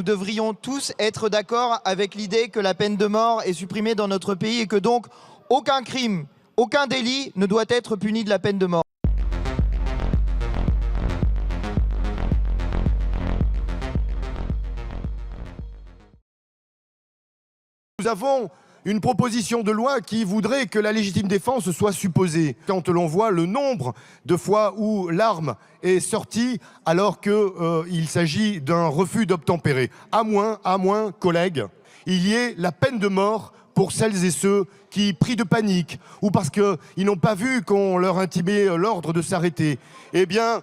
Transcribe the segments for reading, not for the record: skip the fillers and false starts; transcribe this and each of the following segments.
Nous devrions tous être d'accord avec l'idée que la peine de mort est supprimée dans notre pays et que donc aucun crime, aucun délit ne doit être puni de la peine de mort. Nous avons une proposition de loi qui voudrait que la légitime défense soit supposée. Quand l'on voit le nombre de fois où l'arme est sortie alors qu'il s'agit d'un refus d'obtempérer, à moins, collègues, il y ait la peine de mort pour celles et ceux qui, pris de panique, ou parce qu'ils n'ont pas vu qu'on leur intimait l'ordre de s'arrêter, eh bien,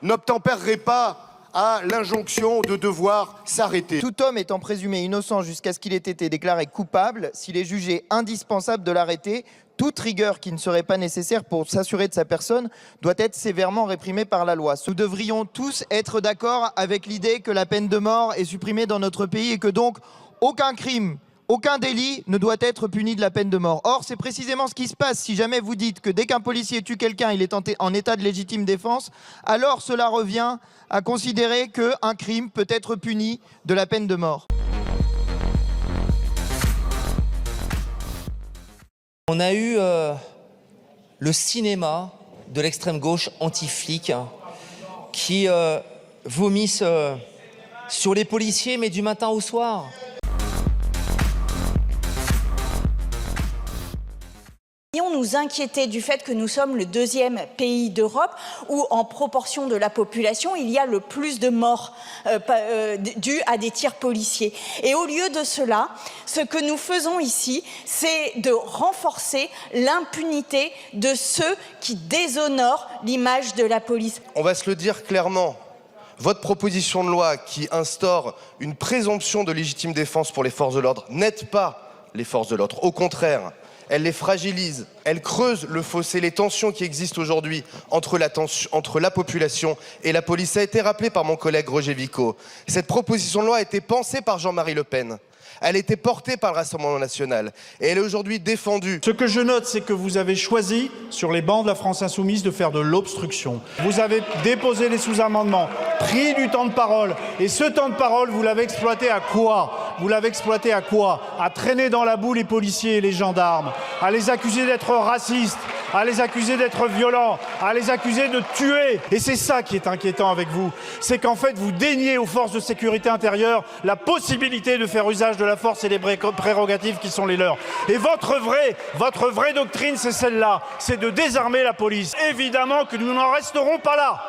n'obtempéreraient pas à l'injonction de devoir s'arrêter. Tout homme étant présumé innocent jusqu'à ce qu'il ait été déclaré coupable, s'il est jugé indispensable de l'arrêter, toute rigueur qui ne serait pas nécessaire pour s'assurer de sa personne doit être sévèrement réprimée par la loi. Nous devrions tous être d'accord avec l'idée que la peine de mort est supprimée dans notre pays et que donc aucun crime, aucun délit ne doit être puni de la peine de mort. Or, c'est précisément ce qui se passe. Si jamais vous dites que dès qu'un policier tue quelqu'un, il est en état de légitime défense, alors cela revient à considérer qu'un crime peut être puni de la peine de mort. On a eu le cinéma de l'extrême gauche anti-flic qui vomissent sur les policiers, mais du matin au soir. Nous inquiéter du fait que nous sommes le deuxième pays d'Europe où, en proportion de la population, il y a le plus de morts dues à des tirs policiers. Et au lieu de cela, ce que nous faisons ici, c'est de renforcer l'impunité de ceux qui déshonorent l'image de la police. On va se le dire clairement, votre proposition de loi qui instaure une présomption de légitime défense pour les forces de l'ordre n'aide pas les forces de l'ordre. Au contraire, elle les fragilise, elle creuse le fossé, les tensions qui existent aujourd'hui entre la population et la police. Ça a été rappelé par mon collègue Roger Vico. Cette proposition de loi a été pensée par Jean-Marie Le Pen. Elle a été portée par le Rassemblement national et elle est aujourd'hui défendue. Ce que je note, c'est que vous avez choisi, sur les bancs de la France Insoumise, de faire de l'obstruction. Vous avez déposé les sous-amendements, pris du temps de parole. Et ce temps de parole, vous l'avez exploité à quoi? Vous l'avez exploité à quoi? À traîner dans la boue les policiers et les gendarmes, à les accuser d'être racistes, à les accuser d'être violents, à les accuser de tuer. Et c'est ça qui est inquiétant avec vous. C'est qu'en fait, vous déniez aux forces de sécurité intérieure la possibilité de faire usage de la force et des prérogatives qui sont les leurs. Et votre vraie doctrine, c'est celle-là, c'est de désarmer la police. Évidemment que nous n'en resterons pas là.